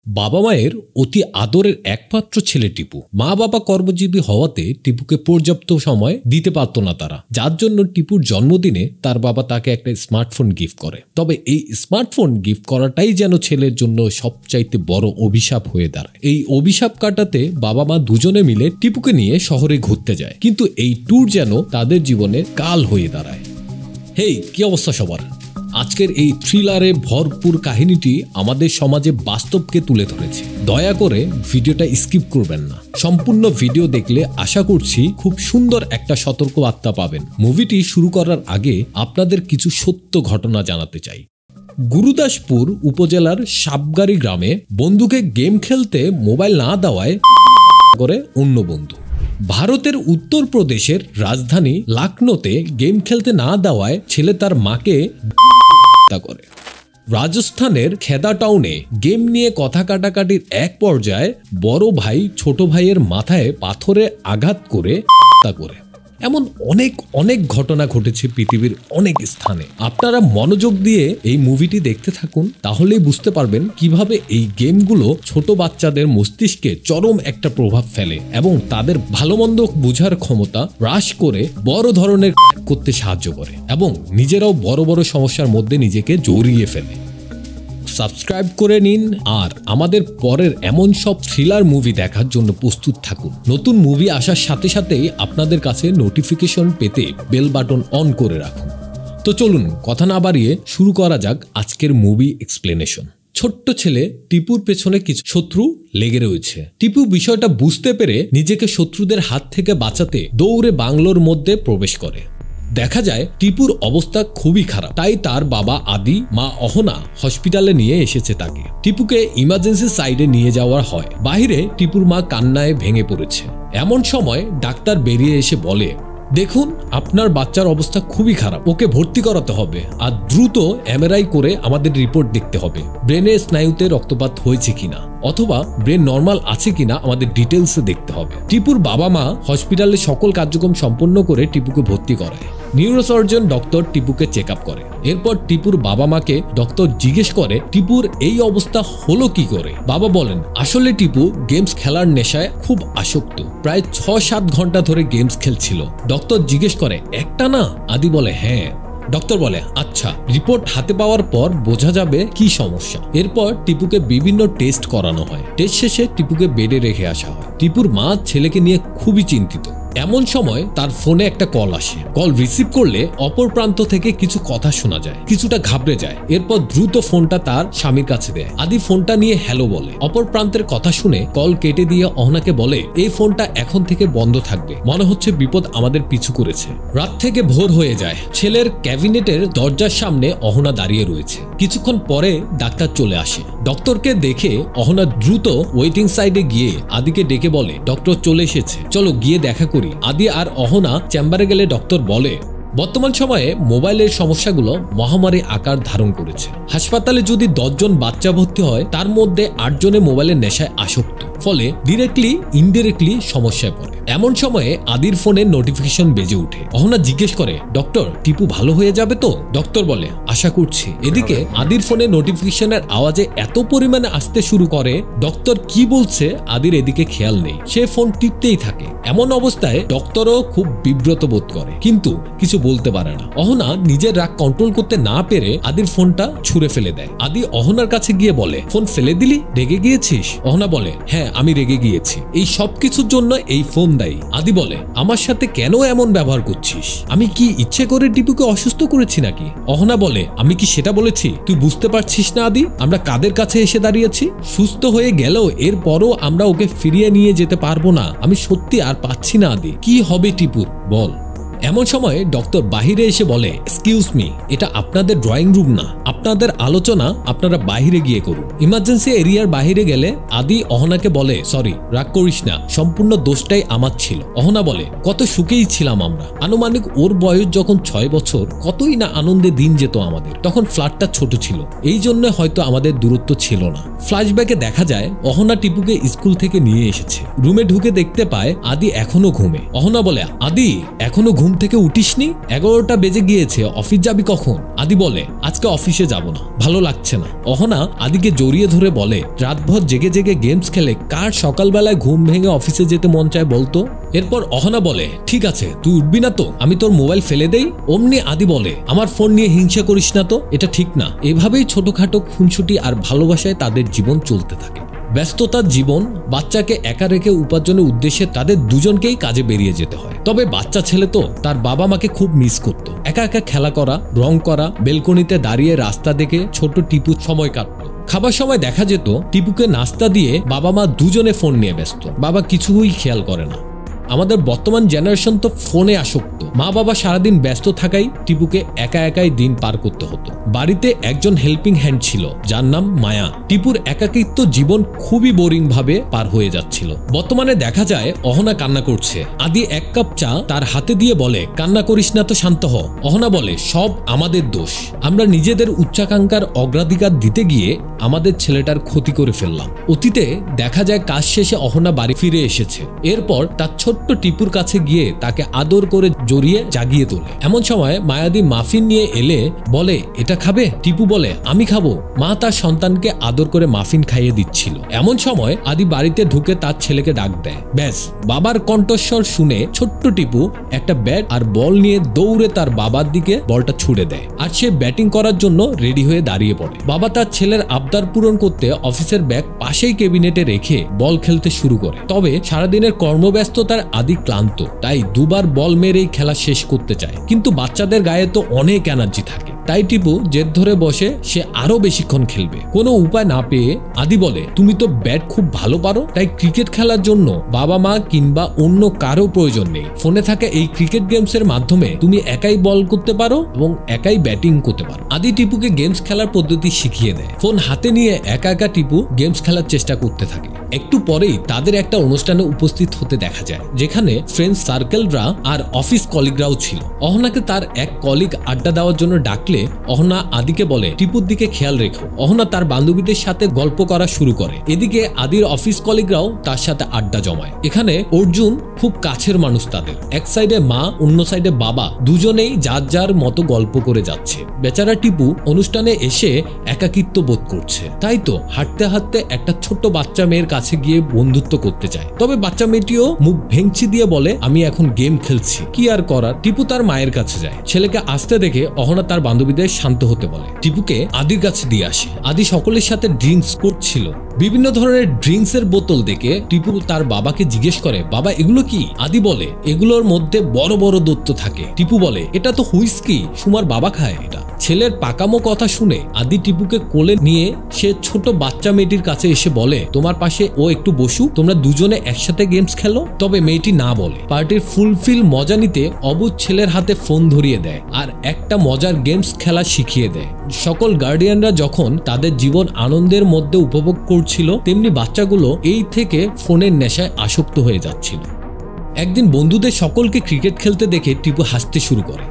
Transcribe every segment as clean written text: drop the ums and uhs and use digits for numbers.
বাবা মায়ের অতি আদরের একমাত্র ছেলে টিপু। মা বাবা কর্মজীবী হওয়াতে টিপুকে পর্যাপ্ত সময় দিতে পারত না তারা, যার জন্য টিপুর জন্মদিনে তার বাবা তাকে একটা স্মার্টফোন গিফট করে। তবে এই স্মার্টফোন গিফট করাটাই যেন ছেলের জন্য সবচাইতে বড় অভিশাপ হয়ে দাঁড়ায়। এই অভিশাপ কাটাতে বাবা মা দুজনে মিলে টিপুকে নিয়ে শহরে ঘুরতে যায়, কিন্তু এই ট্যুর যেন তাদের জীবনে কাল হয়ে দাঁড়ায়। হেই, কি অবস্থা সবার? আজকের এই থ্রিলারে ভরপুর কাহিনীটি আমাদের সমাজে বাস্তবকে তুলে ধরেছে। দয়া করে ভিডিওটা স্কিপ করবেন না, সম্পূর্ণ ভিডিও দেখলে আশা করছি খুব সুন্দর একটা সতর্কবার্তা পাবেন। মুভিটি শুরু করার আগে আপনাদের কিছু সত্য ঘটনা জানাতে চাই। গুরুদাসপুর উপজেলার সাবগাড়ি গ্রামে বন্ধুকে গেম খেলতে মোবাইল না দেওয়ায় করে অন্য বন্ধু। ভারতের উত্তরপ্রদেশের রাজধানী লখনৌতে গেম খেলতে না দেওয়ায় ছেলে তার মাকে করে। রাজস্থানের খেদা টাউনে গেম নিয়ে কথা কাটাকাটির এক পর্যায়ে বড় ভাই ছোট ভাইয়ের মাথায় পাথরে আঘাত করে হত্যা করে। এমন অনেক ঘটনা ঘটেছে পৃথিবীর অনেক স্থানে। আপনারা মনোযোগ দিয়ে এই মুভিটি দেখতে থাকুন, তাহলেই বুঝতে পারবেন কিভাবে এই গেমগুলো ছোট বাচ্চাদের মস্তিষ্কে চরম একটা প্রভাব ফেলে এবং তাদের ভালো মন্দ বোঝার ক্ষমতা হ্রাস করে বড় ধরনের করতে সাহায্য করে এবং নিজেরাও বড় বড় সমস্যার মধ্যে নিজেকে জড়িয়ে ফেলে। সাবস্ক্রাইব করে নিন আর আমাদের পরের এমন সব থ্রিলার মুভি দেখার জন্য প্রস্তুত থাকুন। নতুন মুভি আসার সাথে সাথেই আপনাদের কাছে নোটিফিকেশন পেতে বেল বাটন অন করে রাখুন। তো চলুন কথা না বাড়িয়ে শুরু করা যাক আজকের মুভি এক্সপ্লেনেশন। ছোট্ট ছেলে টিপুর পেছনে কিছু শত্রু লেগে রয়েছে। টিপু বিষয়টা বুঝতে পেরে নিজেকে শত্রুদের হাত থেকে বাঁচাতে দৌড়ে বাংলোর মধ্যে প্রবেশ করে। দেখা যায় টিপুর অবস্থা খুবই খারাপ, তাই তার বাবা আদি, মা অহনা হসপিটালে নিয়ে এসেছে তাকে। টিপুকে ইমার্জেন্সি সাইডে নিয়ে যাওয়া হয়। বাহিরে টিপুর মা কান্নায় ভেঙে পড়েছে। এমন সময় ডাক্তার বেরিয়ে এসে বলে, দেখুন আপনার বাচ্চার অবস্থা খুবই খারাপ, ওকে ভর্তি করাতে হবে আর দ্রুত এমআরআই করে আমাদের রিপোর্ট দেখতে হবে। ব্রেনের স্নায়ুতে রক্তপাত হয়েছে কিনা অথবা ব্রেন নর্মাল আছে কিনা আমাদের ডিটেলসে দেখতে হবে। টিপুর বাবা মা হসপিটালে সকল কার্যক্রম সম্পন্ন করে টিপুকে ভর্তি করায়। নিউরোসার্জন ডক্টর টিপুকে চেক আপ করে। এরপর টিপুর বাবা মাকে ডক্টর জিজ্ঞেস করে টিপুর এই অবস্থা হলো কি করে। বাবা বলেন, আসলে টিপু গেমস খেলার নেশায় খুব আসক্ত, প্রায় 6-7 ঘন্টা ধরে গেমস খেলছিল। ডক্টর জিজ্ঞেস করে, একটা না? আদি বলে, হ্যাঁ। ডক্টর বলে, আচ্ছা, রিপোর্ট হাতে পাওয়ার পর বোঝা যাবে কি সমস্যা। এরপর টিপুকে বিভিন্ন টেস্ট করানো হয়। টেস্ট শেষে টিপুকে বেডে রেখে আসা হয়। টিপুর মা ছেলেকে নিয়ে খুবই চিন্তিত। এমন সময় তার ফোনে একটা কল আসে। কল রিসিভ করলে অপর প্রান্ত থেকে কিছু কথা শোনা যায়। কিছুটা ঘাবড়ে যায়। এরপর দ্রুত ফোনটা তার স্বামীর কাছে দেয়। আদি ফোনটা নিয়ে হ্যালো বলে। অপর প্রান্তের কথা শুনে কল কেটে দিয়ে অহনাকে বলে, এই ফোনটা এখন থেকে বন্ধ থাকবে, মনে হচ্ছে বিপদ আমাদের পিছু করেছে। রাত থেকে ভোর হয়ে যায়। ছেলের ক্যাবিনেটের দরজার সামনে অহনা দাঁড়িয়ে রয়েছে। কিছুক্ষণ পরে ডাক্তার চলে আসে। ডক্টরকে দেখে অহনা দ্রুত ওয়েটিং সাইডে গিয়ে আদিকে ডেকে বলে, ডক্টর চলে এসেছে, চলো গিয়ে দেখা করি। আদি আর অহনা চেম্বারে গেলে ডক্টর বলে, বর্তমান সময়ে মোবাইলের সমস্যাগুলো মহামারী আকার ধারণ করেছে। হাসপাতালে যদি 10 জন বাচ্চা ভর্তি হয়, তার মধ্যে 8 জনে মোবাইলের নেশায় আসক্ত, ফলে ডিরেক্টলি ইনডিরেক্টলি সমস্যায় পড়ে। এমন সময়ে আদির ফোনে নোটিফিকেশন বেজে ওঠে। অহনা জিজ্ঞেস করে, ডক্টর টিপু ভালো হয়ে যাবে তো? ডক্টর বলে, আশা করছি। এদিকে আদির ফোনে নোটিফিকেশনের আওয়াজে এত পরিমাণে আসতে শুরু করে, ডক্টর কি বলছে আদির এদিকে খেয়াল নেই। সে ফোন টিপতেই থাকে। এমন অবস্থায় ডক্টরও খুব বিব্রত বোধ করে, কিন্তু কিছু বলতে পারে না। অহনা নিজের রাগ কন্ট্রোল করতে না পেরে আদির ফোনটা ছুঁড়ে ফেলে দেয়। আদি অহনার কাছে গিয়ে বলে, ফোন ফেলে দিলি? রেগে গিয়েছিস? অহনা বলে, হ্যাঁ আমি রেগে গিয়েছি, এই সবকিছুর জন্য এই ফোন দায়ী। আদি বলে, আমার সাথে কেন এমন ব্যবহার করছিস? আমি কি ইচ্ছে করে টিপুকে অসুস্থ করেছি নাকি? অহনা বলে, আমি কি সেটা বলেছি? তুই বুঝতে পারছিস না আদি, আমরা কাদের কাছে এসে দাঁড়িয়েছি? সুস্থ হয়ে গেলেও এরপরও আমরা ওকে ফিরিয়ে নিয়ে যেতে পারবো না। আমি সত্যি আর পাচ্ছি না আদি, কি হবে টিপুর বল। এমন সময় ডক্টর বাহিরে এসে বলে, এক্সকিউজ মি, এটা আপনাদের ড্রয়িং রুম না, আপনাদের আলোচনা আপনারা বাহিরে গিয়ে করুন। ইমার্জেন্সি এরিয়ার বাহিরে গেলে আদি অহনাকে বলে, সরি, রাগ করিস না, সম্পূর্ণ দোষটাই আমার ছিল। অহনা বলে, কত সুখেই ছিলাম আমরা। আনুমানিক ওর বয়স যখন 6 বছর, কতই না আনন্দে দিন যেত আমাদের। তখন ফ্ল্যাটটা ছোট ছিল, এই জন্য হয়তো আমাদের দূরত্ব ছিল না। ফ্ল্যাশব্যাকে দেখা যায় অহনা টিপুকে স্কুল থেকে নিয়ে এসেছে। রুমে ঢুকে দেখতে পায় আদি এখনো ঘুমে। অহনা বলে, আদি এখনো ঘুম থেকে উঠিসনি? 11টা বেজে গিয়েছে, অফিস যাবি কখন? আদি বলে, আজকে অফিসে যাব না, ভালো লাগছে না। অহনা আদিকে জড়িয়ে ধরে বলে, রাতভর জেগে জেগে গেমস খেলে কার সকালবেলায় ঘুম ভেঙে অফিসে যেতে মন চায় বলতো? এরপর অহনা বলে, ঠিক আছে, তুই উঠবি না তো? আমি তোর মোবাইল ফেলে দেই। অমনি আদি বলে, আমার ফোন নিয়ে হিংসা করিস না তো, এটা ঠিক না। এভাবেই ছোটখাটো খুনসুটি আর ভালোবাসায় তাদের জীবন চলতে থাকে। ব্যস্ততার জীবন বাচ্চাকে একা রেখে উপার্জনের উদ্দেশ্যে তাদের দুজনকেই কাজে বেরিয়ে যেতে হয়। তবে বাচ্চা ছেলে তো তার বাবা মাকে খুব মিস করত। একা একা খেলা করা, রং করা, বেলকনিতে দাঁড়িয়ে রাস্তা দেখে ছোট টিপু সময় কাটত। খাবার সময় দেখা যেত টিপুকে নাস্তা দিয়ে বাবা মা দুজনে ফোন নিয়ে ব্যস্ত। বাবা কিছুই খেয়াল করে না। আমাদের বর্তমান জেনারেশন তো ফোনে আসক্ত। মা বাবা সারাদিন ব্যস্ত থাকায় টিপুকে একা একাই দিন পার করতে হতো। বাড়িতে একজন হেল্পিং হ্যান্ড ছিল যার নাম মায়া। টিপুর একাকিত্ব জীবন খুবই বোরিং ভাবে পার হয়ে যাচ্ছিল। বর্তমানে দেখা যায় অহনা কান্না করছে। আদি 1 কাপ চা তার হাতে দিয়ে বলে, কান্না করিস না তো, শান্ত হ। অহনা বলে, সব আমাদের দোষ। আমরা নিজেদের উচ্চাকাঙ্ক্ষার অগ্রাধিকার দিতে গিয়ে আমাদের ছেলেটার ক্ষতি করে ফেললাম। অতীতে দেখা যায় কাজ শেষে অহনা বাড়ি ফিরে এসেছে। এরপর তার ছোট্ট টিপুর কাছে গিয়ে তাকে আদর করে জড়িয়ে জাগিয়ে তোলে। এমন সময় মায়াদি মাফিন নিয়ে এলে বলে, এটা খাবে? টিপু বলে, আমি খাবো। মা তার সন্তানকে আদর করে মাফিন খাইয়ে দিচ্ছিল। এমন সময় আদি বাড়িতে ঢুকে তার ছেলেকে ডাক দেয়। ব্যাস, বাবার কণ্ঠস্বর শুনে ছোট্ট টিপু একটা ব্যাট আর বল নিয়ে দৌড়ে তার বাবার দিকে বলটা ছুড়ে দেয় আর সে ব্যাটিং করার জন্য রেডি হয়ে দাঁড়িয়ে পড়ে। বাবা তার ছেলের আবদার পূরণ করতে অফিসের ব্যাগ পাশেই কেবিনেটে রেখে বল খেলতে শুরু করে। তবে সারাদিনের কর্মব্যস্ততার আদি ক্লান্ত, তাই দুবার বল মেরেই খেলা শেষ করতে চায়। কিন্তু বাচ্চাদের গায়ে তো অনেক এনার্জি থাকে, তাই টিপু জেদ ধরে বসে সে আরো বেশিক্ষণ খেলবে। কোনো উপায় না পেয়ে আদি বলে, তুমি তো ব্যাট খুব ভালো পারো, তাই ক্রিকেট খেলার জন্য বাবা মা কিংবা অন্য কারো প্রয়োজন নেই। ফোনে থাকা এই ক্রিকেট গেমসের মাধ্যমে তুমি একাই বল করতে পারো এবং একাই ব্যাটিং করতে পারো। আদি টিপুকে গেমস খেলার পদ্ধতি শিখিয়ে দেয়। ফোন হাতে নিয়ে একা একা টিপু গেমস খেলার চেষ্টা করতে থাকে। একটু পরেই তাদের একটা অনুষ্ঠানে উপস্থিত হতে দেখা যায়, যেখানে ফ্রেন্ড সার্কেলরা আর অফিস কলিগরাও ছিল। অহনাকে তার এক কলিগ আড্ডা দেওয়ার জন্য ডাকলে অহনা আদিকে বলে, টিপুর দিকে খেয়াল রেখো। অহনা তার বান্ধবীদের সাথে গল্প করা শুরু করে। এদিকে আদির অফিস কলিগরাও তার সাথে আড্ডা জমায়। এখানে অর্জুন খুব কাছের মানুষ তাদের। এক সাইডে মা, অন্য সাইডে বাবা, দুজনেই যার যার মতো গল্প করে যাচ্ছে। বেচারা টিপু অনুষ্ঠানে এসে একাকিত্ব বোধ করছে। তাই তো হাঁটতে হাঁটতে একটা ছোট্ট বাচ্চা মেয়ের কাছে গিয়ে বন্ধুত্ব করতে চায়। তবে বাচ্চা মেয়েটিও মুখ ভেঙচি দিয়ে বলে, আমি এখন গেম খেলছি। কি আর করার। টিপু তার মায়ের কাছে যায়। ছেলেকে আসতে দেখে অহনা তার বান্ধবীদের শান্ত হতে বলে। টিপুকে আদির কাছে দিয়ে আসে। আদি সকলের সাথে ড্রিঙ্কস করছিল। বিভিন্ন ধরনের ড্রিঙ্কস এর বোতল দেখে টিপু তার বাবাকে জিজ্ঞেস করে, বাবা এগুলো কি? আদি বলে, এগুলোর মধ্যে বড় বড় দৈত্য থাকে। টিপু বলে, এটা তো হুইস্কি, সুমার বাবা খায় এটা। ছেলের পাকামো কথা শুনে আদি টিপুকে কোলে নিয়ে সে ছোট বাচ্চা মেয়েটির কাছে এসে বলে, তোমার পাশে ও একটু বসুক, তোমরা দুজনে একসাথে গেমস খেলো। তবে মেয়েটি না বলে। পার্টির ফুলফিল মজা নিতে অবুঝ ছেলের হাতে ফোন ধরিয়ে দেয় আর একটা মজার গেমস খেলা শিখিয়ে দেয়। সকল গার্ডিয়ানরা যখন তাদের জীবন আনন্দের মধ্যে উপভোগ করছিল, তেমনি বাচ্চাগুলো এই থেকে ফোনের নেশায় আসক্ত হয়ে যাচ্ছিল। একদিন বন্ধুদের সকলকে ক্রিকেট খেলতে দেখে টিপু হাসতে শুরু করে।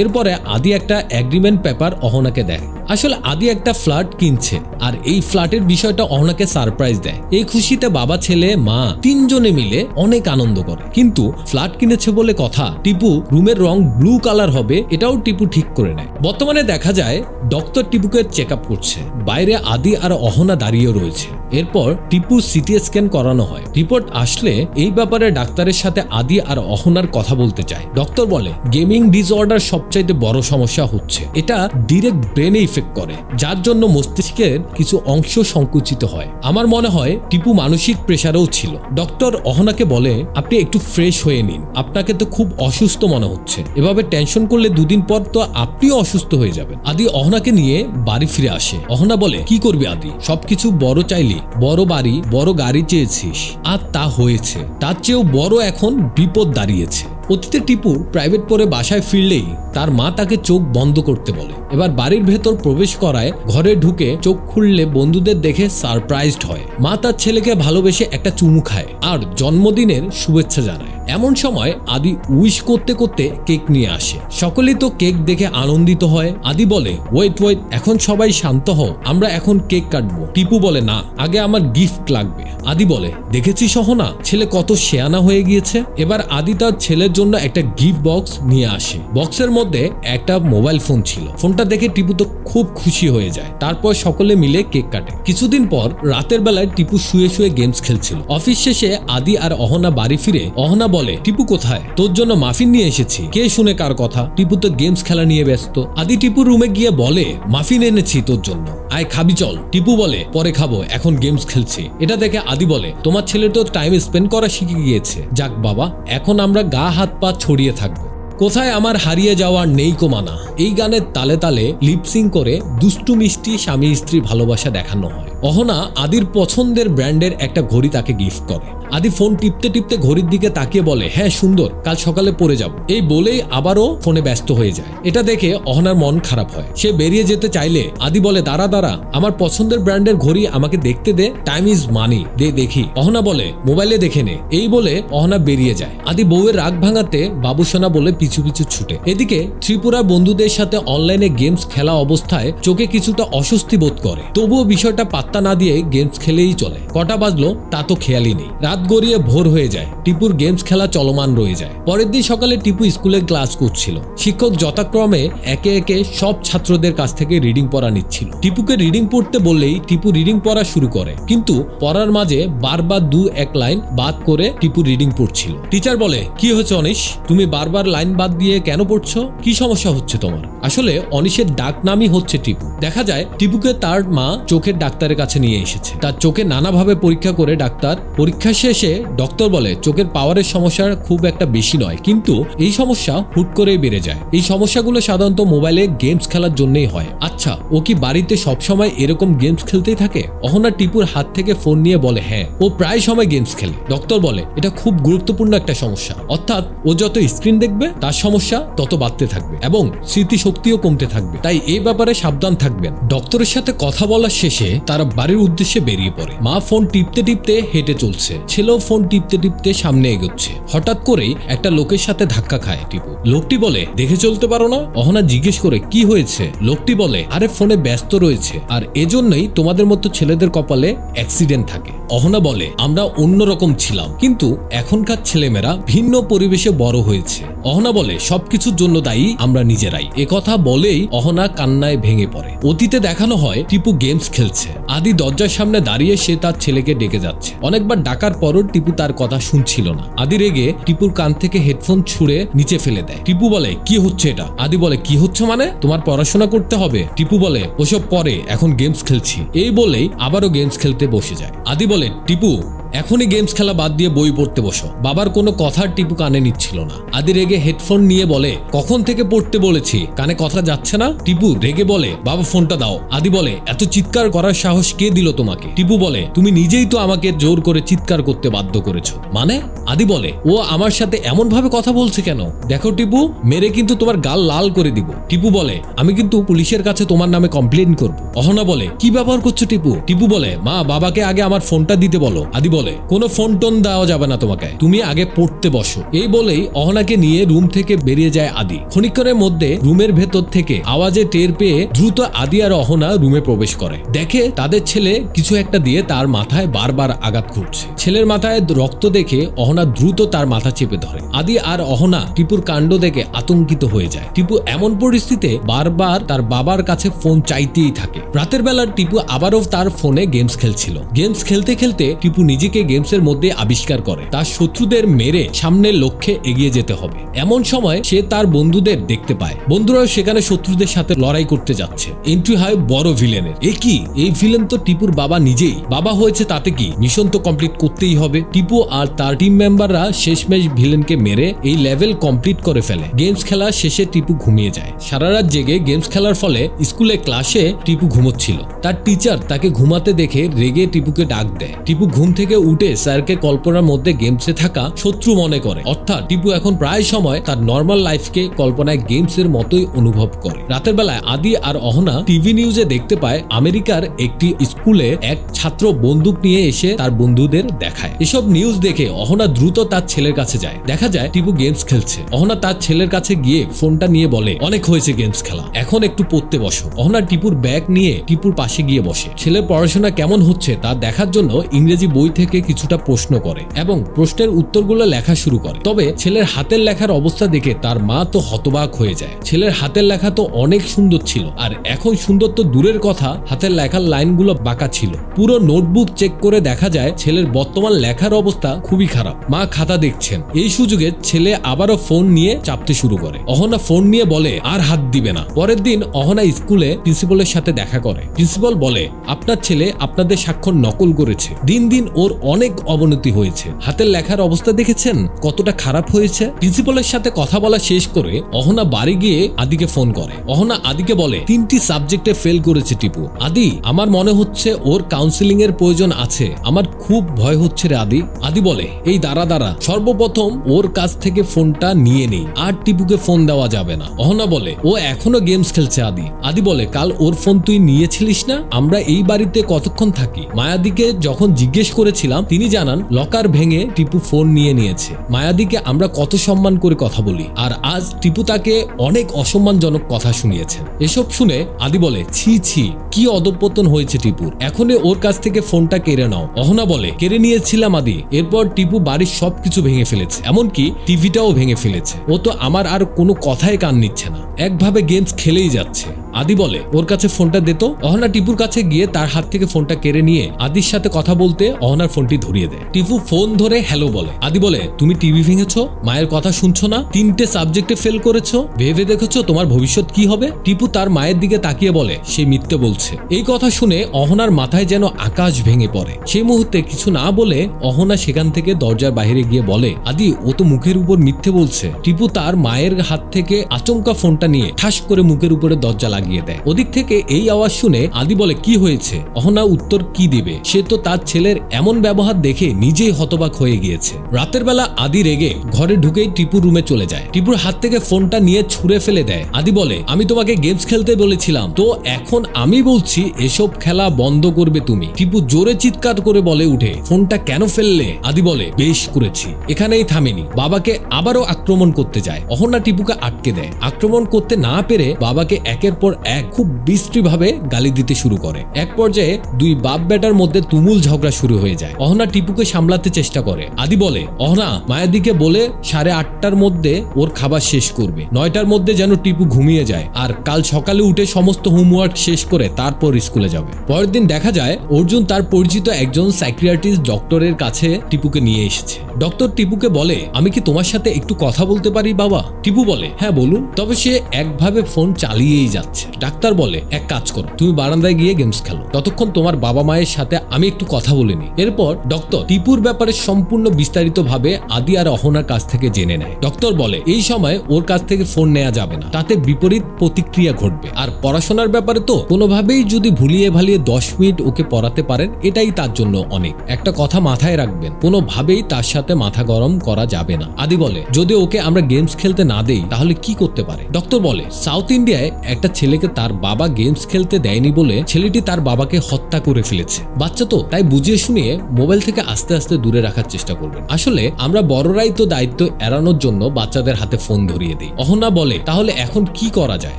এরপরে আদি একটা এগ্রিমেন্ট পেপার অহনাকে দেয়। আসলে আদি একটা ফ্ল্যাট কিনছে আর এই ফ্ল্যাটের বিষয়টা অহনাকে সারপ্রাইজ দেয়। এই খুশিতে বাবা, ছেলে, মা তিনজনে মিলে অনেক আনন্দ করে। কিন্তু ফ্ল্যাট কিনেছে বলে কথা, টিপু রুমের রং ব্লু কালার হবে এটাও টিপু ঠিক করে নেয়। বর্তমানে দেখা যায় ডক্টর টিপুকে চেক আপ করছে। বাইরে আদি আর অহনা দাঁড়িয়ে রয়েছে। এরপর টিপু সিটি স্ক্যান করানো হয়। রিপোর্ট আসলে এই ব্যাপারে ডাক্তারের সাথে আদি আর অহনার কথা বলতে চায়। ডক্টর বলে, গেমিং ডিসঅর্ডার সবচাইতে বড় সমস্যা হচ্ছে। এটা ডিরেক্ট ব্রেনে ইফেক্ট করে, যার জন্য মস্তিষ্কের কিছু অংশ সংকুচিত হয়। আমার মনে হয় টিপু মানসিক প্রেসারেও ছিল। ডক্টর অহনাকে বলে, আপনি একটু ফ্রেশ হয়ে নিন, আপনাকে তো খুব অসুস্থ মনে হচ্ছে। এভাবে টেনশন করলে 2 দিন পর তো আপনিও অসুস্থ হয়ে যাবেন। আদি অহনাকে নিয়ে বাড়ি ফিরে আসে। অহনা বলে, কি করবি আদি, সবকিছু বড় চাইলি, বড় বাড়ি, বড় গাড়ি চেয়েছিস, আর তা হয়েছে। তার চেয়েও বড় এখন বিপদ দাঁড়িয়েছে। অতীতে টিপু প্রাইভেট পরে বাসায় ফিরলেই তার মা তাকে চোখ বন্ধ করতে বলে। এবার বাড়ির ভেতর প্রবেশ করায় ঘরে ঢুকে চোখ খুললে বন্ধুদের দেখে সারপ্রাইজড হয়। মা তার ছেলেকে ভালোবেসে একটা চুমু খায় আর জন্মদিনের শুভেচ্ছা জানায়। এমন সময় আদি উইশ করতে করতে কেক নিয়ে আসে। সকলেই তো কেক দেখে আনন্দিত হয়। আদি বলে, ওয়েট, এখন সবাই শান্ত হও, আমরা এখন কেক কাটবো। টিপু বলে, না, আগে আমার গিফট লাগবে। আদি বলে, দেখেছিস অহনা, ছেলে কত শেয়ানা হয়ে গিয়েছে। এবার আদি তার ছেলের জন্য একটা গিফট বক্স নিয়ে আসে। বক্সের মধ্যে একটা মোবাইল ফোন ছিল। ফোনটা দেখে টিপু তো খুব খুশি হয়ে যায়। তারপর সকলে মিলে কেক কাটে। কিছুদিন পর রাতের বেলায় টিপু শুয়ে শুয়ে গেমস খেলছিল। অফিস শেষে আদি আর অহনা বাড়ি ফিরে অহনা বলে, টিপু কোথায়? তোর জন্য মাফিন নিয়ে এসেছি। কে শুনে কার কথা? টিপু তো গেমস খেলা নিয়ে ব্যস্ত। আদি টিপুর রুমে গিয়ে বলে, মাফিন এনেছি তোর জন্য, আয় খাবি চল। টিপু বলে, পরে খাবো, এখন গেমস খেলছি। এটা দেখে আদি বলে, তোমার ছেলে তো টাইম স্পেন্ড করা শিখে গিয়েছে। যাক বাবা, এখন আমরা গা হাত পা ছড়িয়ে থাকবো। কোথায় আমার হারিয়ে যাওয়ার নেই কো মানা। এই গানের তালে তালে লিপসিং করে দুষ্টু মিষ্টি স্বামী স্ত্রী ভালোবাসা দেখানো হয়। অহনা আদির পছন্দের ব্র্যান্ডের একটা ঘড়ি তাকে গিফট করে। আদি ফোন টিপতে টিপতে ঘড়ির দিকে তাকিয়ে বলে, হ্যাঁ সুন্দর, কাল সকালে পরে যাব। এই বলেই আবারও ফোনে ব্যস্ত হয়ে যায়। এটা দেখে অহনার মন খারাপ হয়। সে বেরিয়ে যেতে চাইলে আদি বলে, দাঁড়া দাঁড়া, আমার পছন্দের ব্র্যান্ডের ঘড়ি আমাকে দেখতে দে, টাইম ইজ মানি, দে দেখি। অহনা বলে, মোবাইলে দেখে নে। এই বলে অহনা বেরিয়ে যায়। আদি বউয়ের রাগ ভাঙাতে বাবুসোনা বলে পিছু পিছু ছুটে। এদিকে ত্রিপুরা বন্ধুদের সাথে অনলাইনে গেমস খেলা অবস্থায় চোখে কিছুটা অস্বস্তি বোধ করে। তবুও বিষয়টা পাত্তা না দিয়ে গেমস খেলেই চলে। কটা বাজলো তা তো খেয়ালই নেই। রাত গড়িয়ে ভোর হয়ে যায়। টিপুর গেমস খেলা চলমান রয়ে যায়। পরের দিন সকালে টিপু স্কুলে ক্লাস করছিল। শিক্ষক যথাক্রমে একে একে সব ছাত্রদের কাছ থেকে রিডিং পড়া নিচ্ছিল। টিপুকে রিডিং পড়তে বললেই টিপু রিডিং পড়া শুরু করে, কিন্তু পড়ার মাঝে বারবার দু এক লাইন বাদ করে টিপু রিডিং পড়ছিল। টিচার বলে, কি হয়েছে অনিশ, তুমি বারবার লাইন বাদ দিয়ে কেন পড়ছো? কি সমস্যা হচ্ছে তোমার? আসলে অনিশের ডাক নামই হচ্ছে টিপু। দেখা যায় টিপুকে তার মা চোখের ডাক্তারের কাছে নিয়ে এসেছে। তার চোখে নানাভাবে পরীক্ষা করে ডাক্তার পরীক্ষা শেষে ডক্টর বলে, চোখের পাওয়ারের সমস্যা খুব একটা বেশি নয়, কিন্তু এই সমস্যা হুট করেই বেড়ে যায়। এই সমস্যাগুলো সাধারণত মোবাইলে গেমস খেলার জন্যই হয়। আচ্ছা, ও কি বাড়িতে সবসময় এরকম গেমস খেলতেই থাকে? অহনা টিপুর হাত থেকে ফোন নিয়ে বলে, হ্যাঁ, ও প্রায় সময় গেমস খেলে। ডক্টর বলে, এটা খুব গুরুত্বপূর্ণ একটা সমস্যা। অর্থাৎ ও যত স্ক্রিন দেখবে তার সমস্যা তত বাড়তে থাকবে এবং স্মৃতিশক্তিও কমতে থাকবে। তাই এই ব্যাপারে সাবধান থাকবেন। ডক্টরের সাথে কথা বলার শেষে তারা বাড়ির উদ্দেশ্যে বেরিয়ে পড়ে। মা ফোন টিপতে টিপতে হেঁটে চলছে। ছেলেও ফোন টিপতে টিপতে সামনে এগোচ্ছে। হঠাৎ করেই একটা লোকের সাথে ধাক্কা খায় টিপু। লোকটি বলে, দেখে চলতে পারো না? অহনা জিজ্ঞেস করে, কি হয়েছে? লোকটি বলে, আরে ফোনে ব্যস্ত রয়েছে, আর এজন্যই তোমাদের মতো ছেলেদের কপালে অ্যাক্সিডেন্ট থাকে। অহনা বলে, আমরা অন্যরকম ছিলাম, কিন্তু এখনকার ছেলেমেয়েরা ভিন্ন পরিবেশে বড় হয়েছে। অহনা বলে, সবকিছুর জন্য দায়ী আমরা নিজেরাই। একথা বলেই অহনা কান্নায় ভেঙে পড়ে। অতীতে দেখানো হয় টিপু গেমস খেলছে। আদি দরজার সামনে দাঁড়িয়ে সে তার ছেলেকে ডেকে যাচ্ছে। অনেকবার ডাকার পরও টিপু তার কথা শুনছিল না। আদি রেগে টিপুর কান থেকে হেডফোন ছুঁড়ে নিচে ফেলে দেয়। টিপু বলে, কি হচ্ছে এটা? আদি বলে, কি হচ্ছে মানে? তোমার পড়াশোনা করতে হবে। টিপু বলে, ওসব পরে, এখন গেমস খেলছি। এই বলেই আবারও গেমস খেলতে বসে যায়। আদি বলে, টিপু এখনই গেমস খেলা বাদ দিয়ে বই পড়তে বসো। বাবার কোনো কথার টিপু কানে নিচ্ছিল না। আদি রেগে হেডফোন নিয়ে বলে, কখন থেকে পড়তে বলেছি, কানে কথা যাচ্ছে না? টিপু রেগে বলে, বাবা ফোনটা দাও। আদি বলে, এত চিৎকার করার সাহস কে দিল তোমাকে? টিপু বলে, তুমি নিজেই তো আমাকে জোর করে চিৎকার করতে বাধ্য করেছো। মানে? আদি বলে, ও আমার সাথে এমন ভাবে কথা বলছে কেন? দেখো টিপু, মেরে কিন্তু তোমার গাল লাল করে দিব। টিপু বলে, আমি কিন্তু পুলিশের কাছে তোমার নামে কমপ্লেন করব। অহনা বলে, কি ব্যবহার করছো টিপু? টিপু বলে, মা বাবাকে আগে আমার ফোনটা দিতে বলো। আদি বলে, কোনো ফোন টোন দেওয়া যাবে না তোমাকে, তুমি আগে পড়তে বসো। এই বলেই অহনাকে নিয়ে রুম থেকে বেরিয়ে যায় আদি। ক্ষণিক্ষণের মধ্যে রুমের ভেতর থেকে আওয়াজে টের পেয়ে দ্রুত আদি আর অহনা রুমে প্রবেশ করে। দেখে তাদের ছেলে কিছু একটা দিয়ে তার মাথায় বারবার আঘাত করছে। ছেলের মাথায় রক্ত দেখে অহনা দ্রুত তার মাথা চেপে ধরে। আদি আর অহনা টিপুর কাণ্ড দেখে আতঙ্কিত হয়ে যায়। টিপু এমন পরিস্থিতিতে বারবার তার বাবার কাছে ফোন চাইতেই থাকে। রাতের বেলা টিপু আবারও তার ফোনে গেমস খেলছিল। গেমস খেলতে খেলতে টিপু নিজেকে গেমসের মধ্যে আবিষ্কার করে তার শত্রুদের মেরে সামনের লক্ষ্যে এগিয়ে যেতে হবে। এমন সময় সে তার বন্ধুদের দেখতে পায়। বন্ধুরাও সেখানে শত্রুদের সাথে লড়াই করতে যাচ্ছে। এন্ট্রি হয় বড় ভিলেনের। এ কি, এই ভিলেন তো টিপুর বাবা নিজেই। বাবা হয়েছে তাতে কি, মিশন তো কমপ্লিট করতেই হবে। টিপু আর তার টিম মেম্বাররা শেষমেশ ভিলেনকে মেরে এই লেভেল কমপ্লিট করে ফেলে। গেমস খেলা শেষে টিপু ঘুমিয়ে যায়। সারা রাত জেগে গেমস খেলার ফলে স্কুলে ক্লাসে টিপু ঘুমোচ্ছিল। তার টিচার তাকে ঘুমাতে দেখে রেগে টিপুকে ডাক দেয়। টিপু ঘুম থেকে উঠে স্যারকে কল্পনার মধ্যে গেমসে থাকা শত্রু মনে করে। অর্থাৎ টিপু এখন প্রায় সময় তার নর্মাল লাইফকে কল্পনায় গেমসের মতোই অনুভব করে। রাতের বেলায় আদি আর অহনা টিভি নিউজে দেখতে পায় আমেরিকার একটি স্কুলে এক ছাত্র বন্দুক নিয়ে এসে তার বন্ধুদের দেখায়। এসব নিউজ দেখে অহনা দ্রুত তার ছেলের কাছে যায়। দেখা যায় টিপু গেমস খেলছে। অহনা তার ছেলের কাছে গিয়ে ফোনটা নিয়ে বলে, অনেক হয়েছে গেমস খেলা, এখন একটু পড়তে বসো। অহনা টিপুর ব্যাগ নিয়ে টিপুর পাশে গিয়ে বসে। ছেলের পড়াশোনা কেমন হচ্ছে তা দেখার জন্য ইংরেজি বই থেকে থেকে কিছুটা প্রশ্ন করে এবং প্রশ্নের উত্তরগুলো লেখা শুরু করে। তবে ছেলের হাতের লেখার অবস্থা দেখে তার মা তো হতবাক হয়ে যায়। ছেলের হাতের লেখা তো অনেক সুন্দর ছিল, আর এখন সুন্দর তো দূরের কথা, হাতের লেখার লাইনগুলো বাঁকা ছিল। পুরো নোটবুক চেক করে দেখা যায় ছেলের বর্তমান লেখার অবস্থা খুবই খারাপ। মা খাতা দেখছেন। এই সুযোগে ছেলে আবারও ফোন নিয়ে চাপতে শুরু করে। অহনা ফোন নিয়ে বলে আর হাত দিবে না। পরের দিন অহনা স্কুলে প্রিন্সিপালের সাথে দেখা করে। প্রিন্সিপাল বলে আপনার ছেলে আপনাদের স্বাক্ষর নকল করেছে, দিন দিন ওর অনেক অবনতি হয়েছে। হাতের লেখার অবস্থা দেখেছেন কতটা খারাপ হয়েছে। প্রিন্সিপালের সাথে কথা বলা শেষ করে অহনা বাড়ি গিয়ে আদিকে ফোন করে। অহনা আদিকে বলে 3টি সাবজেক্টে ফেল করেছে টিপু। আদি, আমার মনে হচ্ছে ওর কাউন্সিলিং এর প্রয়োজন আছে, আমার খুব ভয় হচ্ছে রে আদি। আদি বলে এই দাঁড়া, সর্বপ্রথম ওর কাছ থেকে ফোনটা নিয়ে নেই, আর টিপুকে ফোন দেওয়া যাবে না। অহনা বলে ও এখনো গেমস খেলছে আদি। আদি বলে কাল ওর ফোন তুই নিয়েছিলিস না? আমরা এই বাড়িতে কতক্ষণ থাকি? মায়াদিকে যখন জিজ্ঞেস করেছিলাম তিনি জানান লকার ভেঙে টিপু ফোন নিয়েছে। মায়াদিকে আমরা কত সম্মান করে কথা বলি, আর আজ টিপু তাকে অনেক অসম্মানজনক কথা শুনিয়েছে। এসব শুনে আদি বলে ছি ছি, কি অধঃপতন হয়েছে টিপুর, এখনই ওর কাছ থেকে ফোনটা কেড়ে নাও। অহনা বলে কেড়ে নিয়েছিলাম আদি, এরপর টিপু বাড়ির সবকিছু ভেঙে ফেলেছে, এমনকি টিভিটাও ভেঙে ফেলেছে। ও তো আমার আর কোনো কথাই কান নিচ্ছে না, একভাবে গেমস খেলেই যাচ্ছে। আদি বলে ওর কাছে ফোনটা দে তো। অহনা টিপুর কাছে গিয়ে তার হাত থেকে ফোনটা কেড়ে নিয়ে আদির সাথে কথা বলতে অহনার ফোনটি ধরিয়ে দেয়। টিপু ফোন ধরে হ্যালো বলে। আদি বলে তুমি টিভি ভেঙেছো, মায়ের কথা শুনছো না, 3টে সাবজেক্টে ফেল করেছো, ভেবে দেখেছো তোমার ভবিষ্যৎ কি হবে? টিপু তার মায়ের দিকে তাকিয়ে বলে সে মিথ্যে বলছে। এই কথা শুনে অহনার মাথায় যেন আকাশ ভেঙে পড়ে। সেই মুহূর্তে কিছু না বলে অহনা সেখান থেকে দরজার বাইরে গিয়ে বলে আদি ও তো মুখের উপর মিথ্যে বলছে। টিপু তার মায়ের হাত থেকে আচমকা ফোনটা নিয়ে ঠাস করে মুখের উপরে দরজা লাগিয়ে দেয়। ওদিক থেকে এই আওয়াজ শুনে আদি বলে কি হয়েছে? অহনা উত্তর কি দিবে, সে তো তার ছেলের এমন ব্যবহার দেখে নিজেই হতবাক হয়ে গিয়েছে। রাতের বেলা আদি রেগে ঘরে ঢুকেই টিপুর রুমে চলে যায়। টিপুর হাত থেকে ফোনটা নিয়ে ছুঁড়ে ফেলে দেয়। আদি বলে আমি তোমাকে গেমস খেলতে বলেছিলাম, তো এখন আমি বলছি এসব খেলা বন্ধ করবে তুমি। টিপু জোরে চিৎকার করে বলে উঠে ফোনটা কেন ফেললে? আদি বলে বেশ করেছি, এখানেই থামেনি, বাবাকে আবারও আক্রমণ করতে যায়। অহনা টিপুকে আটকে দেয়। আক্রমণ করতে না পেরে বাবাকে একের পর এক খুব বিশ্রী ভাবে গালি দিতে শুরু করে। এক পর্যায়ে দুই বাপ বেটার মধ্যে তুমুল ঝগড়া শুরু হয়ে যায়। অহনা টিপুকে সামলাতে চেষ্টা করে। আদি বলে অহনা মায়াদিকে বলে 8:30টার মধ্যে ওর খাবার শেষ করবে, 9টার মধ্যে যেন টিপু ঘুমিয়ে যায়, আর কাল সকালে উঠে সমস্ত হোমওয়ার্ক শেষ করে তারপর স্কুলে যাবে। পরের দিন দেখা যায় অর্জুন তার পরিচিত একজন সাইকিয়াট্রিস্ট ডক্টরের কাছে টিপুকে নিয়ে এসেছে। ডক্টর টিপুকে বলে আমি কি তোমার সাথে একটু কথা বলতে পারি বাবা? টিপু বলে হ্যাঁ বলুন। তবে সে একভাবে ফোন চালিয়েই যাচ্ছে। ডাক্তার বলে এক কাজ করো, তুমি বারান্দায় গিয়ে গেমস খেলো, ততক্ষণ তোমার বাবা মায়ের সাথে আমি একটু কথা বলে নিই। এরপর ডক্টর টিপুর ব্যাপারে সম্পূর্ণ বিস্তারিত ভাবে আদি আর অহনার কাছ থেকে জেনে নেয়। ডক্টর বলে এই সময় ওর কাছ থেকে ফোন নেওয়া যাবে না, তাতে বিপরীত প্রতিক্রিয়া ঘটবে, আর পড়াশোনার ব্যাপারে তো কোনোভাবেই যদি ভুলিয়ে ভালিয়ে 10 মিনিট ওকে পড়াতে পারেন এটাই তার জন্য অনেক। একটা কথা মাথায় রাখবেন, কোনোভাবেই তার সাথে মাথা গরম করা যাবে না। আদি বলে যদি ওকে আমরা গেমস খেলতে না দেই তাহলে কি করতে পারে? ডক্টর বলে সাউথ ইন্ডিয়ায় একটা ছেলেকে তার বাবা গেমস খেলতে দেয়নি বলে ছেলেটি তার বাবাকে হত্যা করে ফেলেছে। বাচ্চা তো, তাই বুঝিয়ে শুনিয়ে মোবাইল থেকে আস্তে আস্তে দূরে রাখার চেষ্টা করবেন। আসলে আমরা বড়রাই তো দায়িত্ব এড়ানোর জন্য বাচ্চাদের হাতে ফোন ধরিয়ে দিই। অহনা বলে তাহলে এখন কি করা যায়?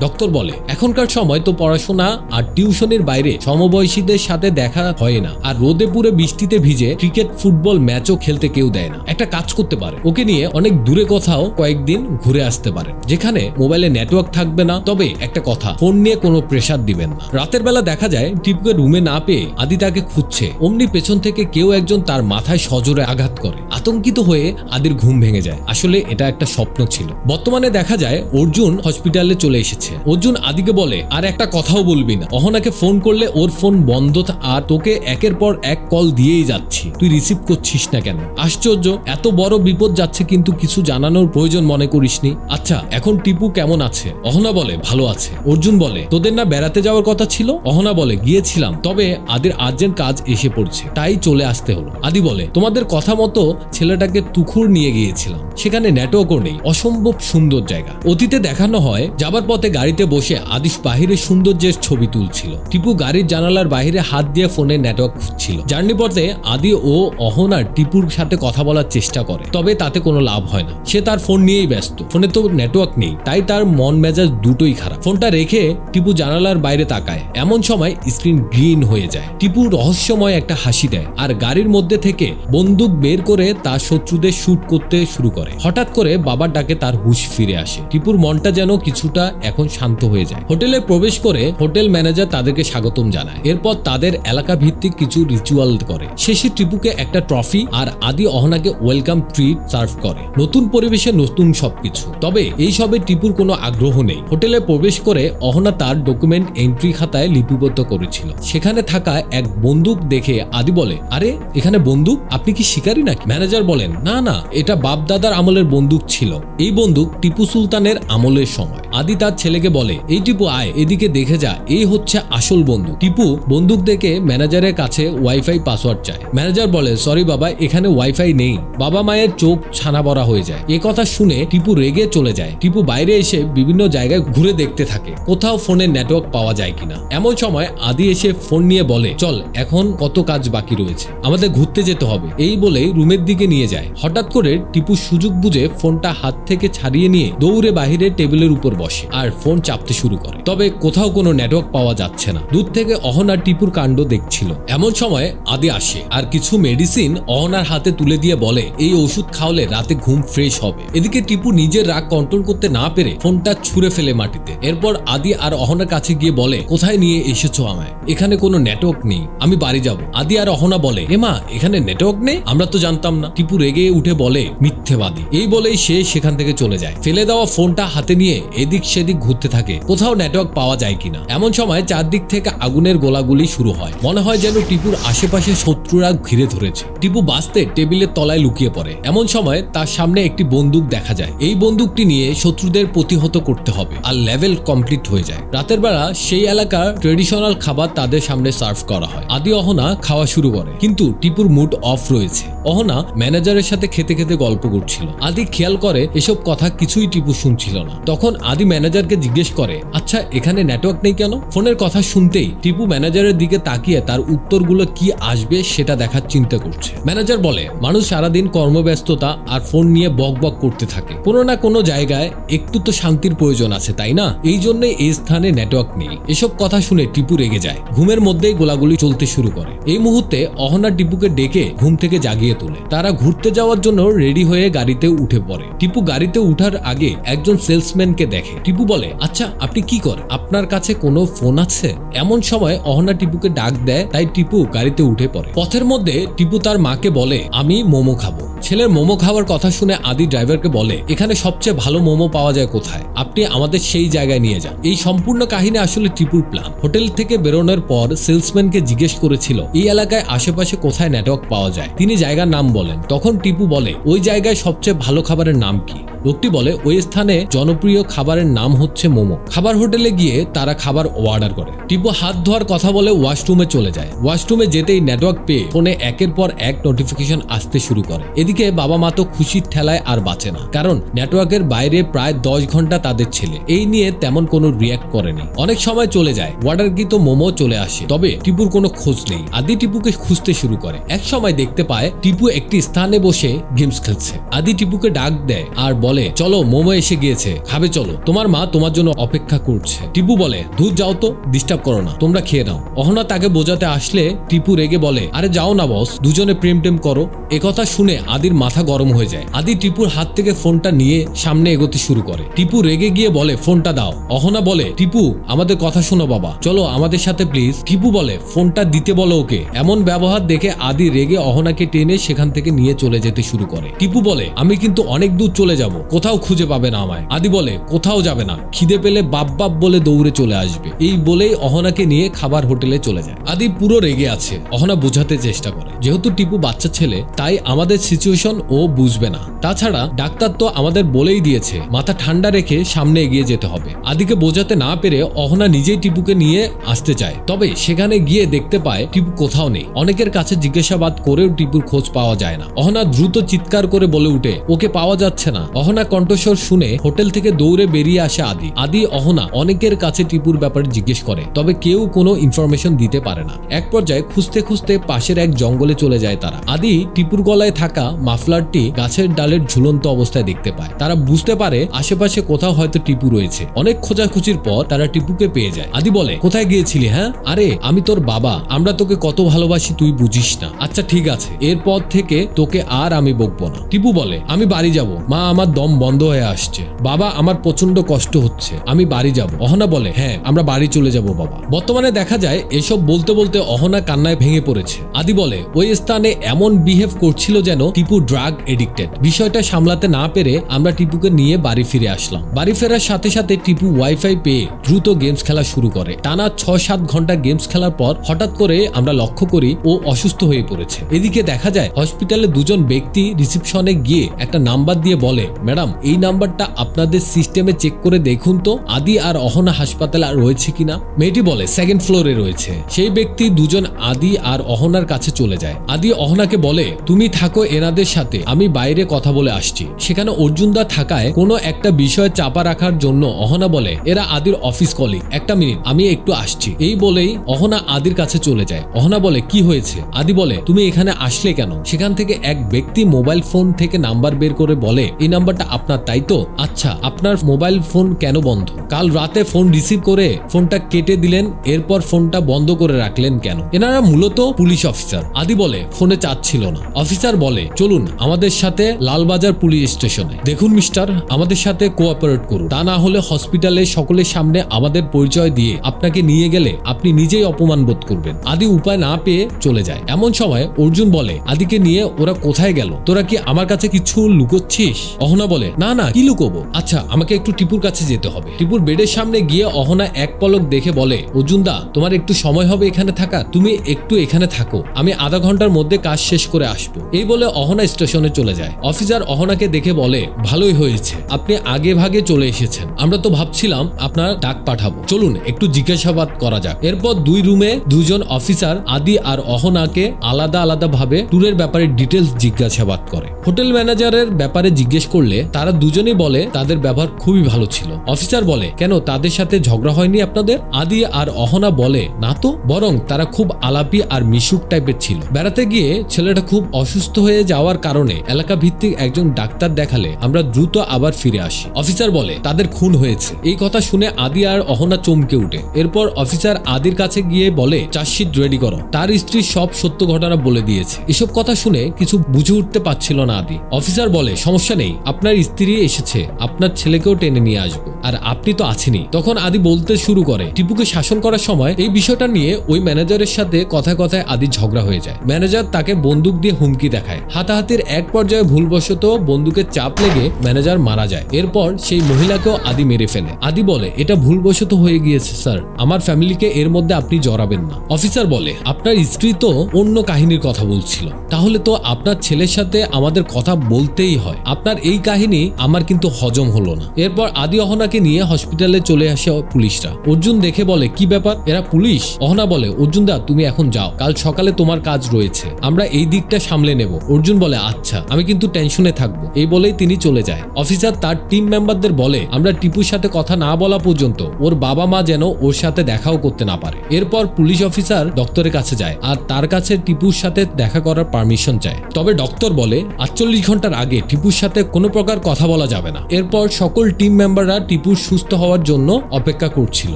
ডক্টর বলে এখনকার সময় তো পড়াশোনা আর টিউশনের বাইরে সমবয়সীদের সাথে দেখা হয় না, আর রোদে পুরে বৃষ্টিতে ভিজে ক্রিকেট ফুটবল ম্যাচও খেলতে কেউ দেয় না। একটা কাজ করতে পারে, ওকে নিয়ে অনেক দূরে কোথাও কয়েকদিন ঘুরে আসতে পারেন, যেখানে মোবাইলে নেটওয়ার্ক থাকবে না। তবে একটা কথা, ফোন নিয়ে কোনো প্রেসার দিবেন না। রাতের বেলা দেখা যায় টিপুকে রুমে না পেয়ে আদি তাকে খুঁজছে। অমনি পেছন থেকে কেউ একজন তার মাথায় সজোরে আঘাত করে। আতঙ্কিত হয়ে আদির ঘুম ভেঙে যায়। আসলে এটা একটা স্বপ্ন ছিল। বর্তমানে দেখা যায় অর্জুন হসপিটালে চলে এসেছে। অর্জুন আদিকে বলে আর একটা কথাও বলবি না, অহনাকে ফোন করলে ওর ফোন বন্ধ, আর তোকে একের পর এক কল দিয়েই যাচ্ছি, তুই রিসিভ করছিস না কেন? আশ্চর্য, এত বড় বিপদ যাচ্ছে কিন্তু কিছু জানানোর প্রয়োজন মনে করিসনি। আচ্ছা এখন টিপু কেমন আছে? অহনা বলে ভালো আছে। অর্জুন বলে তোদের না বেড়াতে যাওয়ার কথা ছিল? অহনা বলে গিয়েছিলাম, তবে আদির আর্জেন্ট কাজ এসে পড়ছে, তাই চলে আসতে হলো। আদি বলে তোমাদের কথা মতো ছেলেটাকে তুখুর নিয়ে গিয়েছিলাম, সেখানে নেটওয়ার্কও নেই, অসম্ভব সুন্দর জায়গা। অতীতে দেখানো হয় যাবার পথে গাড়িতে বসে আদি বাহিরের সৌন্দর্যের ছবি তুলছিল। টিপু গাড়ির জানালার বাইরে হাত দিয়ে ফোনে নেটওয়ার্ক খুঁজছিল। জার্নি পথে আদি ও অহনার টিপুর সাথে কথা বলার চেষ্টা করে, তবে তাতে কোনো লাভ হয় না। সে তার ফোন নিয়েই ব্যস্ত, ফোনে তো নেটওয়ার্ক নেই, তাই তার মন মেজাজ দুটোই খারাপ। ফোনটা রেখে দেখে টিপু জানালার বাইরে তাকায়। এমন সময় স্ক্রিন গ্রিন হয়ে যায়। টিপু রহস্যময় একটা হাসি দেয় আর গাড়ির মধ্যে থেকে বন্দুক বের করে তার শত্রুদের শুট করতে শুরু করে। হঠাৎ করে বাবার ডাকে তার হুঁশ ফিরে আসে। টিপুর মনটা যেন কিছুটা এখন শান্ত হয়ে যায়। হোটেলে প্রবেশ করে হোটেল ম্যানেজার তাদেরকে স্বাগতম জানায়। এরপর তাদের এলাকা ভিত্তিক কিছু রিচুয়াল করে। শেষে টিপুকে একটা ট্রফি আর আদি অহনাকে ওয়েলকাম ট্রিট সার্ভ করে। নতুন পরিবেশে নতুন সবকিছু। তবে এই সবে টিপুর কোনো আগ্রহ নেই। হোটেলে প্রবেশ করে অহনা তার ডকুমেন্ট এন্ট্রি খাতায় লিপিবদ্ধ করেছিল। সেখানে থাকা এক বন্দুক দেখে আদি বলে, আরে এখানে বন্দুক, আপনি কি শিকারী নাকি? ম্যানেজার বলেন, না না, এটা বাপ দাদার আমলের বন্দুক ছিল। এই বন্দুক টিপু সুলতানের আমলের সময়। আদি তার ছেলেকে বলে, এই টিপু আয়, এদিকে দেখে যা, এই হচ্ছে আসল বন্দুক। টিপু বন্দুক দেখে ম্যানেজারের কাছে ওয়াইফাই পাসওয়ার্ড চায়। ম্যানেজার বলে, সরি বাবা, এখানে ওয়াইফাই নেই। বাবা মায়ের চোখ ছানা বড়া হয়ে যায়। এ কথা শুনে টিপু রেগে চলে যায়। টিপু বাইরে এসে বিভিন্ন জায়গায় ঘুরে দেখতে থাকে কোথাও ফোনের নেটওয়ার্ক পাওয়া যায় কিনা। এমন সময় আদি এসে ফোন নিয়ে বলে, চল এখন কত কাজ বাকি রয়েছে, আমাদের ঘুরতে যেতে হবে। এই বলে রুমের দিকে নিয়ে যায়। হঠাৎ করে টিপু সুযোগ বুঝে ফোনটা হাত থেকে ছাড়িয়ে নিয়ে দৌড়ে বাহিরে টেবিলের উপর বসে আর ফোন চাপতে শুরু করে। তবে কোথাও কোনো নেটওয়ার্ক পাওয়া যাচ্ছে না। দূর থেকে অহনার টিপুর কাণ্ড দেখছিল। এমন সময় আদি আসে আর কিছু মেডিসিন অহনার হাতে তুলে দিয়ে বলে, এই ওষুধ খাওয়ালে রাতে ঘুম ফ্রেশ হবে। এদিকে টিপু নিজের রাগ কন্ট্রোল করতে না পেরে ফোনটা ছুঁড়ে ফেলে মাটিতে। এরপর আদি আর অহনার কাছে গিয়ে বলে, কোথায় নিয়ে এসেছো আমায়? এখানে কোনো নেটওয়ার্ক নেই, আমি বাড়ি যাব। আদি আর অহনা বলে, এমা এখানে নেটওয়ার্ক নেই, আমরা তো জানতাম না। টিপু রেগে উঠে বলে, মিথ্যেবাদী। এই বলেই সে সেখান থেকে চলে যায়। ফেলে দেওয়া ফোনটা হাতে নিয়ে এদিক সেদিক ঘুরতে থাকে কোথাও নেটওয়ার্ক পাওয়া যায় কিনা। এমন সময় চারদিক থেকে আগুনের গোলাগুলি শুরু হয়। মনে হয় যেন টিপুর আশেপাশে শত্রুরা ঘিরে ধরেছে। টিপু বাঁচতে টেবিলের তলায় লুকিয়ে পড়ে। এমন সময় তার সামনে একটি বন্দুক দেখা যায়। এই বন্দুকটি নিয়ে শত্রুদের প্রতিহত করতে হবে আর লেভেল কমপ্লিট হয়ে যায়। রাতের বেলা সেই এলাকার ট্রেডিশনাল খাবার তাদের সামনে সার্ভ করা হয়। আদি অহনা খাওয়া শুরু করে, কিন্তু টিপুর মুড অফ রয়েছে। অহনা ম্যানেজারের সাথে খেতে খেতে গল্প করছিল। আদি খেয়াল করে এসব কথা কিছুই টিপু শুনছিল না। তখন আদি ম্যানেজারকে জিজ্ঞেস করে, আচ্ছা এখানে নেটওয়ার্ক নেই কেন? ফোনের কথা শুনতেই টিপু ম্যানেজারের দিকে তাকিয়ে তার উত্তরগুলো কি আসবে সেটা দেখার চিন্তা করছে। ম্যানেজার বলে, মানুষ সারাদিন কর্মব্যস্ততা আর ফোন নিয়ে বক বক করতে থাকে। কোনো না কোনো জায়গায় একটু তো শান্তির প্রয়োজন আছে, তাই না? এই জন্যই এই স্থানে নেটওয়ার্ক নেই। এসব কথা শুনে টিপু রেগে যায়। ঘুমের মধ্যেই গোলাগুলি চলতে শুরু করে। এই মুহূর্তে অহনা টিপুকে ডেকে ঘুম থেকে জাগিয়ে তোলে। তারা ঘুরতে যাওয়ার জন্য রেডি হয়ে গাড়িতে উঠে পড়ে। টিপু গাড়িতে উঠার আগে একজন সেলসম্যানকে দেখে। টিপু বলে, আচ্ছা আপনি কি করেন? আপনার কাছে কোনো ফোন আছে? এমন সময় অহনা টিপুকে ডাক দেয়, তাই টিপু গাড়িতে উঠে পড়ে। পথের মধ্যে টিপু তার মাকে বলে, আমি মোমো খাবো। ছেলের মোমো খাওয়ার কথা শুনে আদি ড্রাইভারকে বলে, এখানে সবচেয়ে ভালো মোমো পাওয়া যায় কোথায়, আপনি আমাদের সেই জায়গায় নিয়ে যান। এই সম্পূর্ণ কাহিনী আসলে টিপুর প্ল্যান। হোটেল থেকে বেরোনোর পর সেলসম্যানকে জিজ্ঞেস করেছিল এই এলাকায় আশেপাশে কোথায় নেটওয়ার্ক পাওয়া যায়। তিনি জায়গার নাম বলেন। তখন টিপু বলে, ওই জায়গায় সবচেয়ে ভালো খাবারের নাম কি? লোকটি বলে, ওই স্থানে জনপ্রিয় খাবারের নাম হচ্ছে মোমো। খাবার হোটেলে গিয়ে তারা খাবার অর্ডার করে। টিপু হাত ধোয়ার কথা বলে ওয়াশরুমে চলে যায়। ওয়াশরুমে যেতেই নেটওয়ার্ক পেয়ে ফোনে একের পর এক নোটিফিকেশন আসতে শুরু করে। এদিকে বাবা মা তো খুশির ঠেলায় আর বাঁচে না, কারণ নেটওয়ার্কের বাইরে প্রায় 10 ঘন্টা তাদের ছেলে এই নিয়ে তেমন কোনো রিয়াক্ট করেনি। অনেক সময় চলে যায়, অর্ডারকৃত মোমো চলে আসে, তবে টিপুর কোনো খোঁজ নেই। আদি টিপুকে খুঁজতে শুরু করে। এক সময় দেখতে পায় টিপু একটি স্থানে বসে গেমস খেলছে। আদি টিপুকে ডাক দেয় আর বলে, চলো মোমো এসে গিয়েছে, খাবে চলো, তোমার মা তোমার জন্য অপেক্ষা করছে। টিপু বলে, দূর যাও তো, ডিস্টার্ব করো না, তোমরা খেয়ে নাও। অহনা তাকে বোঝাতে আসলে টিপু রেগে বলে, আরে যাও না বস, দুজনে প্রেম টেম করো। একথা শুনে আদির মাথা গরম হয়ে যায়। আদি টিপুর হাত থেকে ফোনটা নিয়ে সামনে এগোতে শুরু করে। টিপু রেগে গিয়ে বলে, ফোনটা দাও। অহনা বলে, টিপু আমাদের কথা শোনো বাবা, চলো আমাদের সাথে প্লিজ। টিপু বলে, ফোনটা দিতে বলো ওকে। এমন ব্যবহার দেখে আদি রেগে অহনাকে টেনে সেখান থেকে নিয়ে চলে যেতে শুরু করে। টিপু বলে, আমি কিন্তু অনেক দূর চলে যাব, কোথাও খুঁজে পাবে না আমায়। আদি বলে, কোথাও যাবে না, খিদে পেলে বাপ বাপ বলে দৌড়ে চলে আসবে। এই বলেই অহনাকে নিয়ে খাবার হোটেলে চলে যায়। আদি পুরো রেগে আছে। অহনা বোঝাতে চেষ্টা করে, যেহেতু টিপু বাচ্চা ছেলে তাই আমাদের সিচুয়েশন ও বুঝবে না। তাছাড়া ডাক্তার তো আমাদের বলেই দিয়েছে মাথা ঠান্ডা রেখে সামনে এগিয়ে যেতে হবে। আদিকে বোঝাতে না পেরে অহনা নিজেই টিপুকে নিয়ে আসতে চায়, তবে সেখানে গিয়ে দেখতে পায় টিপু কোথাও নেই। অনেকের কাছে জিজ্ঞাসাবাদ করেও টিপুর খোঁজ পাওয়া যায় না। অহনা দ্রুত চিৎকার করে বলে উঠে, ওকে পাওয়া যাচ্ছে না। অহনা কণ্ঠস্বর শুনে হোটেল থেকে দৌড়ে বেরিয়ে আসে আদি অহনা অনেকের কাছে টিপুর ব্যাপারে জিজ্ঞেস করে, তবে কেউ কোনো ইনফরমেশন দিতে পারে না। এক পর্যায়ে খুঁজতে খুঁজতে পাশের এক জঙ্গলে চলে যায় তারা। আদি টিপুর গলায় থাকা মাফলারটি গাছের ডালের ঝুলন্ত অবস্থায় দেখতে পায়। তারা বুঝতে পারে আশেপাশে কোথাও হয়তো টিপু রয়েছে। অনেক খোঁজাখুঁজির পর তারা টিপুকে পেয়ে যায়। আদি বলে, কোথায় গিয়েছিলি? হ্যাঁ, আরে আমি তোর বাবা, আমরা তোকে কত ভালোবাসি তুই বুঝিস না। আচ্ছা ঠিক আছে, এরপর থেকে তোকে আর আমি বকবো না। টিপু বলে, আমি বাড়ি যাব, মা আমার দম বন্ধ হয়ে আসছে, বাবা আমার প্রচন্ড কষ্ট হচ্ছে, আমি বাড়ি যাব। অহনা বলে, হ্যাঁ আমরা বাড়ি চলে যাব বাবা। বর্তমানে দেখা যায় এসব বলতে বলতে অহনা কান্নায় ভেঙে পড়েছে। আদি বলে, ওই স্থানে এমন বিহেভ করছিল যেন টিপু ড্রাগ এডিক্টেড। বিষয়টা সামলাতে না পেরে আমরা টিপুকে নিয়ে বাড়ি ফিরে আসলাম। বাড়ি ফেরার সাথে সাথে টিপু ওয়াইফাই পেয়ে দ্রুত গেমস খেলা শুরু করে। টানা 6-7 ঘন্টা গেমস খেলার পর হঠাৎ করে আমরা লক্ষ্য করি ও অসুস্থ হয়ে পড়েছে। এদিকে দেখা যায় হসপিটালে দুজন ব্যক্তি রিসেপশনে গিয়ে একটা নাম্বার দিয়ে বলে, ম্যাডাম এই নাম্বারটা আপনাদের সিস্টেমে চেক করে দেখুন তো আদি আর অহনা হাসপাতালে রয়েছে কিনা। মেয়েটি বলে, সেকেন্ড ফ্লোরে রয়েছে। সেই ব্যক্তি দুজন আদি আর অহনার কাছে চলে যায়। আদি অহনাকে বলে, তুমি থাকো এনাদের সাথে, আমি বাইরে কথা বলে আসছি। সেখানে অর্জুনদা থাকায় কোনো একটা বিষয় চাপা রাখার জন্য অহনা বলে, এরা আদির অফিস কলিগ, একটা মিনিট আমি একটু আসছি। এই বলেই অহনা আদির কাছে চলে যায়। অহনা বলে, কি হয়েছে? আদি বলে, তুমি এখানে আসলে কেন? সেখান থেকে এক ব্যক্তি মোবাইল ফোন থেকে নাম্বার বের করে বলে, এই নাম্বারটা আপনার তাই তো? আচ্ছা আপনার মোবাইল ফোন কেন বন্ধ? কাল রাতে ফোন রিসিভ করে ফোনটা কেটে দিলেন, এরপর ফোনটা বন্ধ করে রাখলেন কেন? এনারা মূলত পুলিশ অফিসার। আদি বলে, ফোনে চার্জ ছিল না। অফিসার বলে, চলুন আমাদের সাথে লালবাজার পুলিশ স্টেশনে। দেখুন মিস্টার, আমাদের সাথে কোঅপারেট করুন, তা না হলে হসপিটালে সকলের সামনে আমাদের পরিচয় দিয়ে আপনাকে নিয়ে গেলে আপনি নিজেই অপমান বোধ করবেন। আদি উপায় না পেয়ে চলে যায়। এমন সময় অর্জুন বলে, আদিকে নিয়ে ওরা কোথায় গেল? তোরা কি আমার কাছে কিছু লুকোচ্ছিস? অহনা বলে, না না কি লুকোবো, আচ্ছা আমাকে একটু টিপুর কাছে যেতে হবে। টিপুর বেডের সামনে গিয়ে অহনা এক পলক দেখে বলে, অর্জুন দা তোমার একটু সময় হবে এখানে থাকা, তুমি একটু এখানে থাকো, আমি আধা ঘন্টার মধ্যে কাজ শেষ করে আসবো। এই বলে অহনা স্টেশনে চলে যায়। অফিসার অহনাকে দেখে বলে, ভালোই হয়েছে আপনি আগে ভাগে চলে এসেছেন, আমরা তো ভাবছিলাম আপনার ডাক পাঠাবো, চলুন একটু জিজ্ঞাসাবাদ করা যাক। এরপর দুই রুমে দুজন অফিসার আদি আর অহনাকে আলাদা আলাদা ভাবে ট্যুরের ব্যাপারে ডিটেলস জিজ্ঞাসাবাদ করে। হোটেল ম্যানেজারের ব্যাপারে জিজ্ঞেস করলে তারা দুজনেই বলে তাদের ব্যবহার খুবই ভালো ছিল। অফিসার বলে, কেন তাদের সাথে ঝগড়া হয়নি আপনাদের? আদি আর অহনা বলে, না তো, বরং তারা খুব আলাপি আর মিশুক টাইপের ছিল। বেড়াতে গিয়ে ছেলেটা খুব অসুস্থ হয়ে যাওয়ার কারণে এলাকা ভিত্তিক একজন ডাক্তার দেখালে আমরা দ্রুত আবার ফিরে আসি। অফিসার বলে, তাদের খুন হয়েছে। এই কথা শুনে আদি আর অহনা চমকে উঠে। এরপর অফিসার আদির কাছে গিয়ে বলে, চার্জশিট রেডি করো, তার স্ত্রী সব সত্য ঘটনা বলে দিয়েছে। এসব কথা শুনে কিছু বুঝে উঠতে পারছিল না আদি। অফিসার বলে, সমস্যা নেই, আপনার স্ত্রী এসেছে, আপনার ছেলেকেও টেনে নিয়ে আসবো, আর আপনি তো আছেনই। তখন আদি বলতে শুরু করে, টিপুকে শাসন করার সময় এই বিষয়টা নিয়ে ওই ম্যানেজারের সাথে কথায় কথায় আদি ঝগড়া হয়ে যায়। ম্যানেজার তাকে বন্দুক দিয়ে হুমকি দেখায়। হাতাহাতির এক পর্যায়ে ভুলবশত বন্দুকের চাপ লেগে ম্যানেজার মারা যায়। এরপর সেই মহিলাকেও আদি মেরে ফেলে। আদি বলে, এটা ভুলবশত হয়ে গিয়েছে স্যার, আমার ফ্যামিলিকে এর মধ্যে আপনি জড়াবেন না। অফিসার বলে, আপনার স্ত্রী তো অন্য কাহিনীর কথা বলছিল, তাহলে তো আপনার ছেলের সাথে আমাদের কথা বলতেই হয়। আপনার এই কাহিনী আমার কিন্তু হজম হলো না। এরপর আদি অহনাকে নিয়ে হসপিটালে চলে আসে পুলিশরা। অর্জুন দেখে বলে, কি ব্যাপার, এরা পুলিশ? অহনা বলে, অর্জুন দা তুমি এখন যাও, কাল সকালে তোমার কাজ রয়েছে, আমরা এই দিকটা সামলে নেব। অর্জুন বলে, আচ্ছা আমি কিন্তু টেনশনে থাকবো। এই বলেই তিনি চলে যায়। অফিসার তার টিম মেম্বারদের বলে, আমরা টিপুর সাথে কথা না বলা পর্যন্ত ওর বাবা মা যেন ওর সাথে দেখাও করতে না পারে। এরপর পুলিশ অফিসার ডক্টরের কাছে যায় আর তার কাছে টিপুর সাথে দেখা করার পারমিশন চায়। তবে ডক্টর বলে 48 ঘন্টার আগে টিপুর সাথে কোনো প্রকার কথা বলা যাবে না। এরপর সকল টিম মেম্বাররা টিপুর সুস্থ হওয়ার জন্য অপেক্ষা করছিল।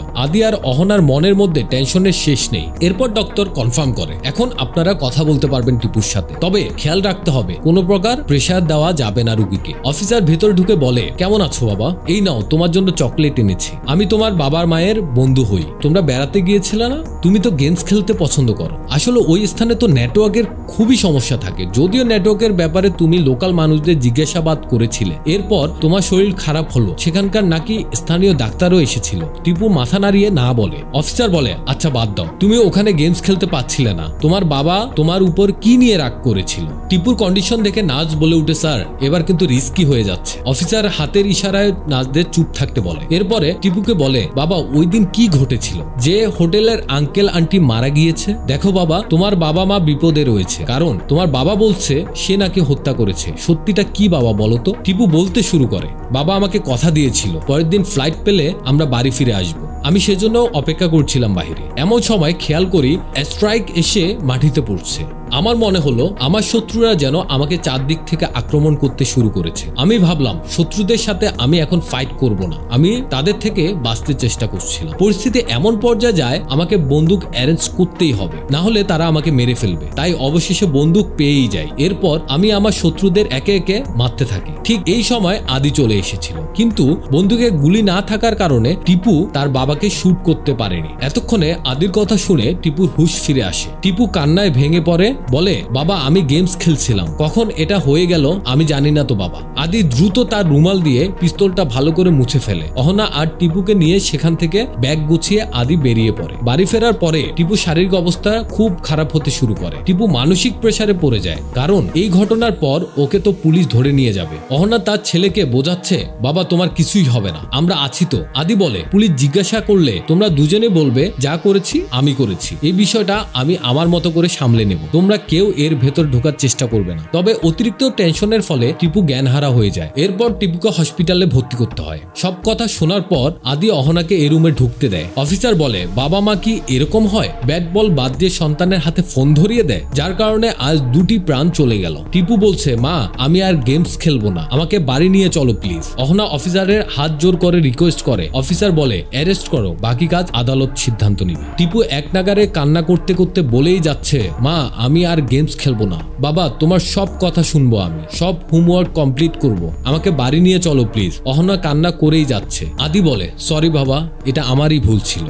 আদি আর অহনার মনের মধ্যে টেনশনের শেষ নেই। এরপর ডক্টর কনফার্ম করে, এখন আপনারা কথা বলতে পারবেন টিপুর সাথে, তবে খেয়াল রাখতে হবে কোনো প্রকার প্রেসার দেওয়া যাবে না রুগীকে। অফিসার ভেতর ঢুকে বলে, কেমন আছো বাবা, এই নাও তোমার জন্য চকলেট এনেছি, আমি তোমার বাবার মায়ের বন্ধু হই, তোমরা বেড়াতে গিয়েছিলে না, তুমি তো গেমস খেলতে পছন্দ করো। আসলে ওই স্থানে তো নেটওয়ার্কের খুবই সমস্যা থাকে, যদিও নেটওয়ার্কের ব্যাপারে তুমি লোকাল মানুষদের জিজ্ঞাসাবাদ করেছিলে, এরপর তোমার শরীর খারাপ হলো, সেখানকার নাকি স্থানীয় ডাক্তারও এসেছিল। টিপু মাথা নাড়িয়ে না বলে। অফিসার বলে, আচ্ছা বাদ দাও, তুমি ওখানে গেমস খেলতে পারছিলে না, তোমার বাবা তোমার উপর কি নিয়ে রাগ করেছিল? টিপুর কন্ডিশন দেখে নাজ বলে উঠে, স্যার এবার কিন্তু রিস্কি হয়ে যাচ্ছে। অফিসার হাতের ইশারায় নাজদের চুপ থাকতে বলে। এরপরে টিপুকে বলে, বাবা ওই দিন কি ঘটেছিল? যে হোটেলের আঙ্কেল আন্টি মারা গিয়েছে, দেখো বাবা তোমার বাবা মা বিপদে রয়েছে, কারণ তোমার বাবা বলছে সে নাকি হত্যা করেছে, সত্যিটা কি বাবা বলো তো? টিপু বলতে শুরু করে, বাবা আমাকে কথা দিয়েছিল পরের দিন ফ্লাইট পেলে আমরা বাড়ি ফিরে আসবো। আমি সেজন্য অপেক্ষা করছিলাম বাহিরে। এমন সময় খেয়াল করি স্ট্রাইক এসে মাটিতে পড়ছে। আমার মনে হলো আমার শত্রুরা যেন আমাকে চারদিক থেকে আক্রমণ করতে শুরু করেছে। আমি ভাবলাম শত্রুদের সাথে আমি এখন ফাইট করব না, আমি তাদের থেকে বাঁচতে চেষ্টা করছিলাম। পরিস্থিতি এমন পর্যায়ে যায় আমাকে বন্দুক অ্যারেঞ্জ করতেই হবে, না হলে তারা আমাকে মেরে ফেলবে। তাই অবশেষে বন্দুক পেয়েই যাই। এরপর আমি আমার শত্রুদের একে একে মারতে থাকি। ঠিক এই সময় আদি চলে এসেছিল, কিন্তু বন্দুকে গুলি না থাকার কারণে টিপু তার বাবাকে শুট করতে পারেনি। এতক্ষণে আদির কথা শুনে টিপুর হুঁশ ফিরে আসে। টিপু কান্নায় ভেঙে পড়ে, বলে, বাবা আমি গেমস খেলছিলাম, কখন এটা হয়ে গেল আমি জানি না তো বাবা। আদি দ্রুত তার রুমাল দিয়ে পিস্তলটা ভালো করে মুছে ফেলে। অহনা আর টিপুকে নিয়ে সেখান থেকে ব্যাগ গুছিয়ে আদি বেরিয়ে পড়ে। বাড়ি ফেরার পরে টিপু শারীরিক অবস্থা খুব খারাপ হতে শুরু করে। টিপু মানসিক প্রেসারে পড়ে যায়, কারণ এই ঘটনার পর ওকে তো পুলিশ ধরে নিয়ে যাবে। অহনা তার ছেলেকে বোঝাচ্ছে, বাবা তোমার কিছুই হবে না, আমরা আছি তো। আদি বলে, পুলিশ জিজ্ঞাসা করলে তোমরা দুজনে বলবে যা করেছি আমি করেছি, এই বিষয়টা আমি আমার মতো করে সামলে নেব, তোমরা কেউ এর ভেতর ঢোকার চেষ্টা করবে না। তবে অতিরিক্ত টেনশনের ফলে টিপু জ্ঞানহারা হয়ে যায়। এরপর টিপুকে হসপিটালে ভর্তি করতে হয়। সব কথা শোনার পর আদি অহনাকে এই রুমে ঢুকতে দেয়। অফিসার বলে, বাবা মা কি এরকম হয়? ব্যাট বল বাদ দিয়ে সন্তানের হাতে ফোন ধরিয়ে দেয়, যার কারণে আজ 2টি প্রাণ চলে গেল। টিপু বলছে, মা আমি আর গেমস খেলবো না, আমাকে বাড়ি নিয়ে চলো প্লিজ। অহনা অফিসারের হাত জোর করে রিকোয়েস্ট করে। অফিসার বলে, অ্যারেস্ট করো, বাকি কাজ আদালত সিদ্ধান্ত নিবে। টিপু এক নাগারে কান্না করতে করতে বলেই যাচ্ছে, মা আমি আর গেমস খেলবো না, বাবা তোমার সব কথা শুনবো, আমি সব হোমওয়ার্ক কমপ্লিট করব, আমাকে বাড়ি নিয়ে চলো প্লিজ। অহনা কান্না করেই যাচ্ছে। আদি বলে, সরি বাবা, এটা আমারই ভুল ছিল।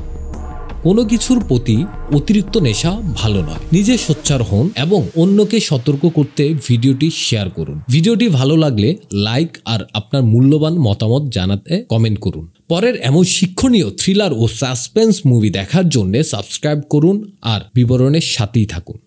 কোনো কিছুর প্রতি অতিরিক্ত নেশা ভালো নয়। নিজে সোচ্চার হন এবং অন্যকে সতর্ক করতে ভিডিওটি শেয়ার করুন। ভিডিওটি ভালো লাগলে লাইক আর আপনার মূল্যবান মতামত জানাতে কমেন্ট করুন। পরের এমন শিক্ষণীয় থ্রিলার ও সাসপেন্স মুভি দেখার জন্য সাবস্ক্রাইব করুন আর বিবরণের সাথেই থাকুন।